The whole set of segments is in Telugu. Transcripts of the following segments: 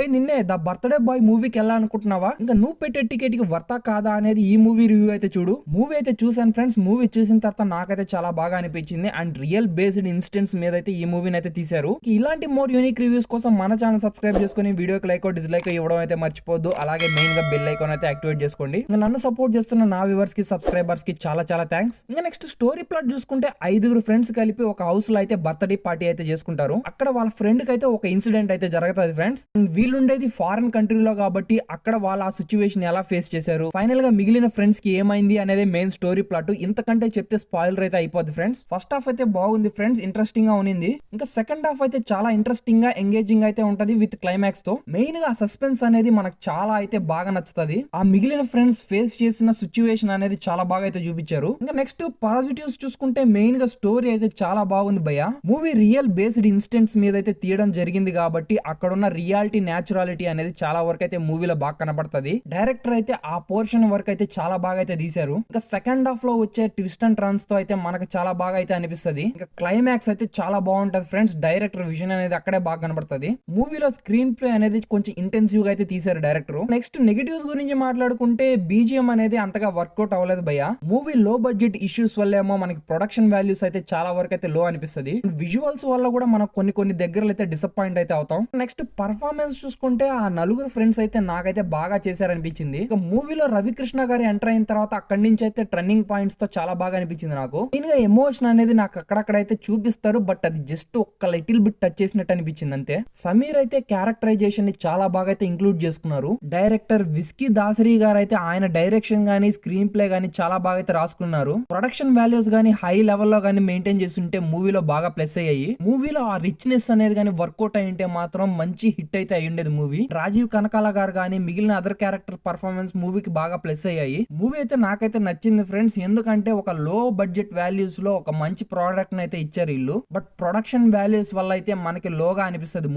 హే నిన్నే ద బర్త్డే బాయ్ మూవీకి వెళ్ళాలనుకుంటున్నావా? ఇంకా నువ్వు పెట్టే టికెట్ కి వర్తా కాదా అనేది ఈ మూవీ రివ్యూ అయితే చూడు. మూవీ అయితే చూసాను ఫ్రెండ్స్. మూవీ చూసిన తర్వాత నాకైతే చాలా బాగా అనిపించింది. అండ్ రియల్ బేస్డ్ ఇన్స్టెంట్స్ మీద అయితే ఈ మూవీని అయితే తీశారు. ఇలాంటి మోర్ యూనిక్ రివ్యూస్ కోసం మన ఛానల్ సబ్స్క్రైబ్ చేసుకుని వీడియోకి లైక్ డిస్లైక్ ఇవ్వడం అయితే మర్చిపోద్దు. అలాగే మెయిన్ గా బెల్ ఐకాన్ అయితే యాక్టివేట్ చేసుకోండి. ఇంకా నన్ను సపోర్ట్ చేస్తున్న నా వ్యూవర్స్ కి సబ్స్క్రైబర్స్ కి చాలా చాలా థ్యాంక్స్. ఇంకా నెక్స్ట్ స్టోరీ ప్లాట్ చూసుకుంటే 5 ఫ్రెండ్స్ కలిపి ఒక హౌస్ లో అయితే బర్త్డే పార్టీ అయితే చేసుకుంటారు. అక్కడ వాళ్ళ ఫ్రెండ్ కి అయితే ఒక ఇన్సిడెంట్ అయితే జరుగుతుంది ఫ్రెండ్స్. వీళ్ళుండేది ఫారెన్ కంట్రీలో కాబట్టి అక్కడ వాళ్ళ ఆ సిచ్యువేషన్ ఎలా ఫేస్ చేశారు, ఫైనల్ గా మిగిలిన ఫ్రెండ్స్ కి ఏమైంది అనేది మెయిన్ స్టోరీ ప్లాట్. ఇంతకంటే చెప్తే స్పాయిలర్ అయితే అయిపోద్ది ఫ్రెండ్స్. ఫస్ట్ హాఫ్ అయితే బాగుంది ఫ్రెండ్స్, ఇంట్రెస్టింగ్ గా ఉంది. ఇంకా సెకండ్ హాఫ్ అయితే చాలా ఇంట్రెస్టింగ్ గా ఎంగేజింగ్ అయితే ఉంటది విత్ క్లైమాక్స్ తో. మెయిన్ గా సస్పెన్స్ అనేది మనకు చాలా అయితే బాగా నచ్చుతుంది. ఆ మిగిలిన ఫ్రెండ్స్ ఫేస్ చేసిన సిచ్యువేషన్ అనేది చాలా బాగా అయితే చూపించారు. ఇంకా నెక్స్ట్ పాజిటివ్స్ చూసుకుంటే మెయిన్ గా స్టోరీ అయితే చాలా బాగుంది భయ్య. మూవీ రియల్ బేస్డ్ ఇన్స్టెంట్స్ మీద అయితే తీయడం జరిగింది కాబట్టి అక్కడున్న రియాలిటీ న్యాచురాలిటీ అనేది చాలా వరకు అయితే మూవీలో బాగా కనబడుతుంది. డైరెక్టర్ అయితే ఆ పోర్షన్ వరకు అయితే చాలా బాగా అయితే తీశారు. ఇంకా సెకండ్ హాఫ్ లో వచ్చే ట్విస్ట్ అండ్ టర్న్స్ తో అయితే మనకు చాలా బాగా అయితే అనిపిస్తుంది. ఇంకా క్లైమాక్స్ అయితే చాలా బాగుంటది ఫ్రెండ్స్. డైరెక్టర్ విజన్ అనేది అక్కడే బాగా కనబడుతుంది. మూవీలో స్క్రీన్ ప్లే అనేది కొంచెం ఇంటెన్సివ్ గా అయితే తీశారు డైరెక్టర్. నెక్స్ట్ నెగటివ్స్ గురించి మాట్లాడుకుంటే బీజిఎం అనేది అంతగా వర్కౌట్ అవ్వలేదు భయ్య. మూవీ లో బడ్జెట్ ఇష్యూస్ వల్ల ఏమో మనకి ప్రొడక్షన్ వాల్యూస్ అయితే చాలా వరకు అయితే లో అనిపిస్తుంది. విజువల్స్ వల్ల కూడా మనం కొన్ని దగ్గరలో అయితే డిసప్పాయింట్ అయితే అవుతాం. నెక్స్ట్ పర్ఫార్మెన్స్ చూసుకుంటే ఆ 4 ఫ్రెండ్స్ అయితే నాకైతే బాగా చేశారనిపించింది. ఇక మూవీలో రవికృష్ణ గారి ఎంటర్ అయిన తర్వాత అక్కడి నుంచి అయితే టర్నింగ్ పాయింట్స్ తో చాలా బాగా అనిపించింది నాకు. మెయిన్ గా ఎమోషన్ అనేది నాకు అక్కడక్కడైతే చూపిస్తారు, బట్ అది జస్ట్ ఒక్క లిటిల్ బిట్ టచ్ చేసినట్టు అనిపించింది అంతే. సమీర్ అయితే క్యారెక్టరైజేషన్ ని చాలా బాగా అయితే ఇంక్లూడ్ చేసుకున్నారు. డైరెక్టర్ విస్కీ దాసరి గారు అయితే ఆయన డైరెక్షన్ గానీ స్క్రీన్ ప్లే గానీ చాలా బాగా అయితే రాసుకున్నారు. ప్రొడక్షన్ వాల్యూస్ గానీ హై లెవెల్ లో గానీ మెయింటైన్ చేస్తుంటే మూవీలో బాగా ప్లస్ అయ్యాయి. మూవీలో ఆ రిచ్నెస్ అనేది గానీ వర్కౌట్ అయ్యింటే మాత్రం మంచి హిట్ అయితే అయ్యుండేది మూవీ. రాజీవ్ కనకాల గారు గానీ మిగిలిన అదర్ క్యారెక్టర్ పర్ఫార్మెన్స్ మూవీకి బాగా ప్లస్ అయ్యాయి. మూవీ అయితే నాకైతే నచ్చింది ఫ్రెండ్స్. ఎందుకంటే ఒక లో బడ్జెట్ వాల్యూస్ లో ఒక మంచి ప్రోడక్ట్ అయితే ఇచ్చారు వీళ్ళు. బట్ ప్రొడక్షన్ వాల్యూస్ వల్ల అయితే మనకి లోగా అనిపిస్తుంది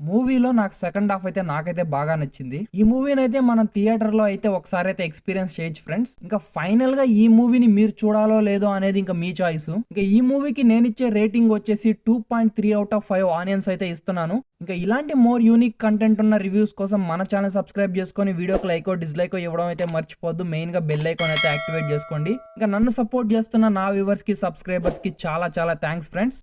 మూవీలో నాకు సెకండ్ హాఫ్ అయితే నాకైతే బాగా నచ్చింది. ఈ మూవీని అయితే మనం థియేటర్ లో అయితే ఒకసారి అయితే ఎక్స్పీరియన్స్ చేయొచ్చు ఫ్రెండ్స్. ఇంకా ఫైనల్ గా ఈ మూవీని మీరు చూడాలో లేదో అనేది ఇంకా మీ చాయిస్. ఇంకా ఈ మూవీకి నేను ఇచ్చే రేటింగ్ వచ్చేసి 2.3/5 ఆనియన్స్ అయితే ఇస్తున్నాను. ఇంకా ఇలాంటి మోర్ యూనిక్ కంటెంట్ ఉన్న రివ్యూస్ కోసం మన ఛానల్ సబ్స్క్రైబ్ చేసుకొని వీడియోకి లైక్ డిస్లైక్ ఇవ్వడం అయితే మర్చిపోద్దు. మెయిన్ గా బెల్ ఐకాన్ అయితే యాక్టివేట్ చేసుకోండి. ఇంకా నన్ను సపోర్ట్ చేస్తున్న నా వ్యూవర్స్ కి సబ్స్క్రైబర్స్ కి చాలా చాలా థ్యాంక్స్ ఫ్రెండ్స్.